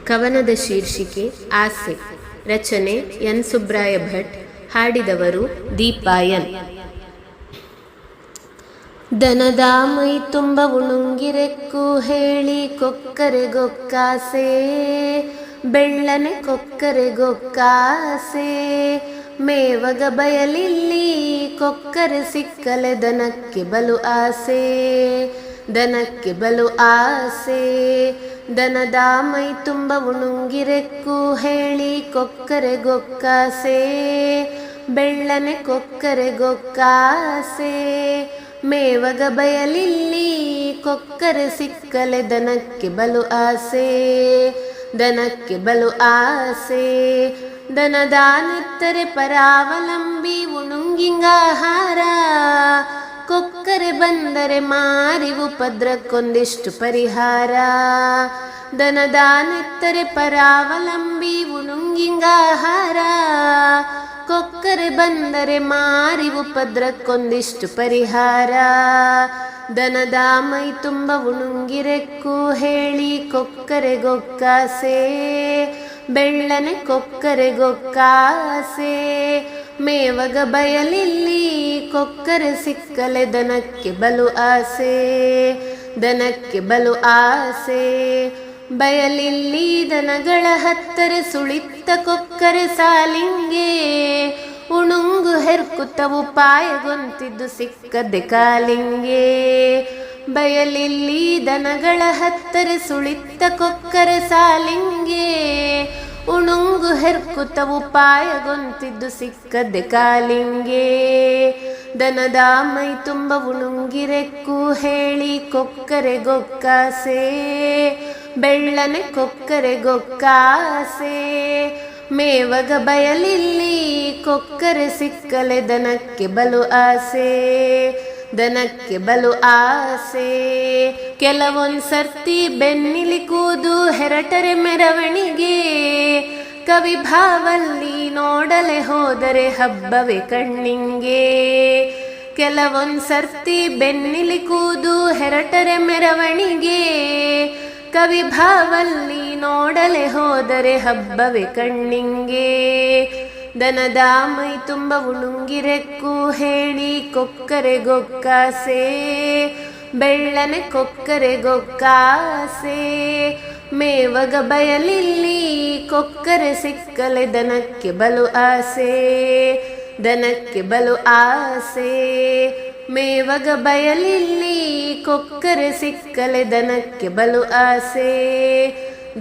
ಕವನದ ಶೀರ್ಷಿಕೆ ಆಸೆ. ರಚನೆ ಎನ್ ಸುಬ್ರಾಯ ಭಟ್. ಹಾಡಿದವರು ದೀಪಾಯನ್. ದನದ ಮೈ ತುಂಬ ಉಣುಂಗಿರೆಕ್ಕು ಹೇಳಿ ಕೊಕ್ಕರೆಗೊಕ್ಕಾಸೆ, ಬೆಳ್ಳನೆ ಕೊಕ್ಕರೆಗೊಕ್ಕಾಸೆ. ಮೇವಗ ಬಯಲಿಲ್ಲಿ ಕೊಕ್ಕರೆ ಸಿಕ್ಕಲೆ ದನಕ್ಕೆ ಬಲು ಆಸೆ, ದನಕ್ಕೆ ಬಲು ಆಸೆ. ದನದ ಮೈ ತುಂಬ ಉಣುಂಗಿರೆಕ್ಕು ಹೇಳಿ ಕೊಕ್ಕರೆಗೊಕ್ಕಾಸೆ, ಬೆಳ್ಳನೆ ಕೊಕ್ಕರೆಗೊಕ್ಕಾಸೆ. ಮೇವಗ ಬಯಲಿಲ್ಲಿ ಕೊಕ್ಕರೆ ಸಿಕ್ಕಲೆ ದನಕ್ಕೆ ಬಲು ಆಸೆ, ದನಕ್ಕೆ ಬಲು ಆಸೆ. ದನದ ನೆತ್ತರೆ ಪರಾವಲಂಬಿ ಉಣುಂಗಿಂಗಾಹಾರ, ಕೊಕ್ಕರೆ ಬಂದರೆ ಮಾರಿ ಉಪದ್ರಕ್ಕೊಂದಿಷ್ಟು ಪರಿಹಾರ. ದನದ ನೆತ್ತರೆ ಪರಾವಲಂಬಿ ಉಣುಂಗಿಂಗಾಹಾರ, ಕೊಕ್ಕರೆ ಬಂದರೆ ಮಾರಿ ಉಪದ್ರಕ್ಕೊಂದಿಷ್ಟು ಪರಿಹಾರ. ದನದ ಮೈ ತುಂಬ ಉಣುಂಗಿರೆಕ್ಕು ಹೇಳಿ ಕೊಕ್ಕರೆಗೊಕ್ಕಾಸೆ, ಬೆಳ್ಳನೆ ಕೊಕ್ಕರೆಗೊಕ್ಕಾಸೆ. ಮೇವಗ ಬಯಲಿಲ್ಲಿ ಕೊಕ್ಕರೆ ಸಿಕ್ಕಲೆ ದನಕ್ಕೆ ಬಲು ಆಸೆ, ದನಕ್ಕೆ ಬಲು ಆಸೆ. ಬಯಲಿಲ್ಲಿ ದನಗಳ ಹತ್ತರೆ ಸುಳಿತ್ತ ಕೊಕ್ಕರೆ ಸಾಲಿಂಗೆ, ಉಣುಂಗು ಹೆರ್ಕುತ್ತವು ಪಾಯಗೊಂತಿದ್ದು ಸಿಕ್ಕದೆ ಕಾಲಿಂಗೆ. ಬಯಲಿಲ್ಲಿ ದನಗಳ ಹತ್ತರೆ ಸುಳಿತ್ತ ಕೊಕ್ಕರೆ ಸಾಲಿಂಗೆ, ಉಣುಂಗು ಹೆರ್ಕುತ್ತವು ಪಾಯಗೊಂತಿದ್ದು ಸಿಕ್ಕದೆ ಕಾಲಿಂಗೆ. ದನದ ಮೈ ತುಂಬ ಉಣುಂಗಿರೆಕ್ಕು ಹೇಳಿ ಕೊಕ್ಕರೆಗೊಕ್ಕಾಸೆ, ಬೆಳ್ಳನೆ ಕೊಕ್ಕರೆಗೊಕ್ಕಾಸೆ. ಮೇವಗ ಬಯಲಿಲ್ಲಿ ಕೊಕ್ಕರೆ ಸಿಕ್ಕಲೆ ದನಕ್ಕೆ ಬಲು ಆಸೆ, ದನಕ್ಕೆ ಬಲು ಆಸೆ. ಕೆಲವೊಂದ್ಸರ್ತಿ ಬೆನ್ನಿಲಿ ಕೂದು ಹೆರಟರೆ ಮೆರವಣಿಗೆ, ಕವಿ ಭಾವಲ್ಲಿ ನೋಡಲೆ ಹೋದರೆ ಹಬ್ಬವೇ ಕಣ್ಣಿಂಗೆ. ಕೆಲವೊಂದ್ಸರ್ತಿ ಬೆನ್ನಿಲಿ ಕೂದು ಹೆರಟರೆ ಮೆರವಣಿಗೆ, ಕವಿ ಭಾವಲ್ಲಿ ನೋಡಲೆ ಹೋದರೆ ಹಬ್ಬವೇ ಕಣ್ಣಿಂಗೆ. ದನದ ಮೈ ತುಂಬ ಉಣುಂಗಿರೆಕ್ಕು ಹೇಳಿ ಕೊಕ್ಕರೆಗೊಕ್ಕಾಸೆ, ಬೆಳ್ಳನೆ ಕೊಕ್ಕರೆಗೊಕ್ಕಾಸೆ. ಮೇವಗ ಬಯಲಿಲ್ಲಿ ಕೊಕ್ಕರೆ ಸಿಕ್ಕಲೆ ದನಕ್ಕೆ ಬಲು ಆಸೆ, ದನಕ್ಕೆ ಬಲು ಆಸೆ. ಮೇವಗ ಬಯಲಿಲ್ಲಿ ಕೊಕ್ಕರೆ ಸಿಕ್ಕಲೆ ದನಕ್ಕೆ ಬಲು ಆಸೆ,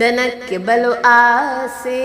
ದನಕ್ಕೆ ಬಲು ಆಸೆ.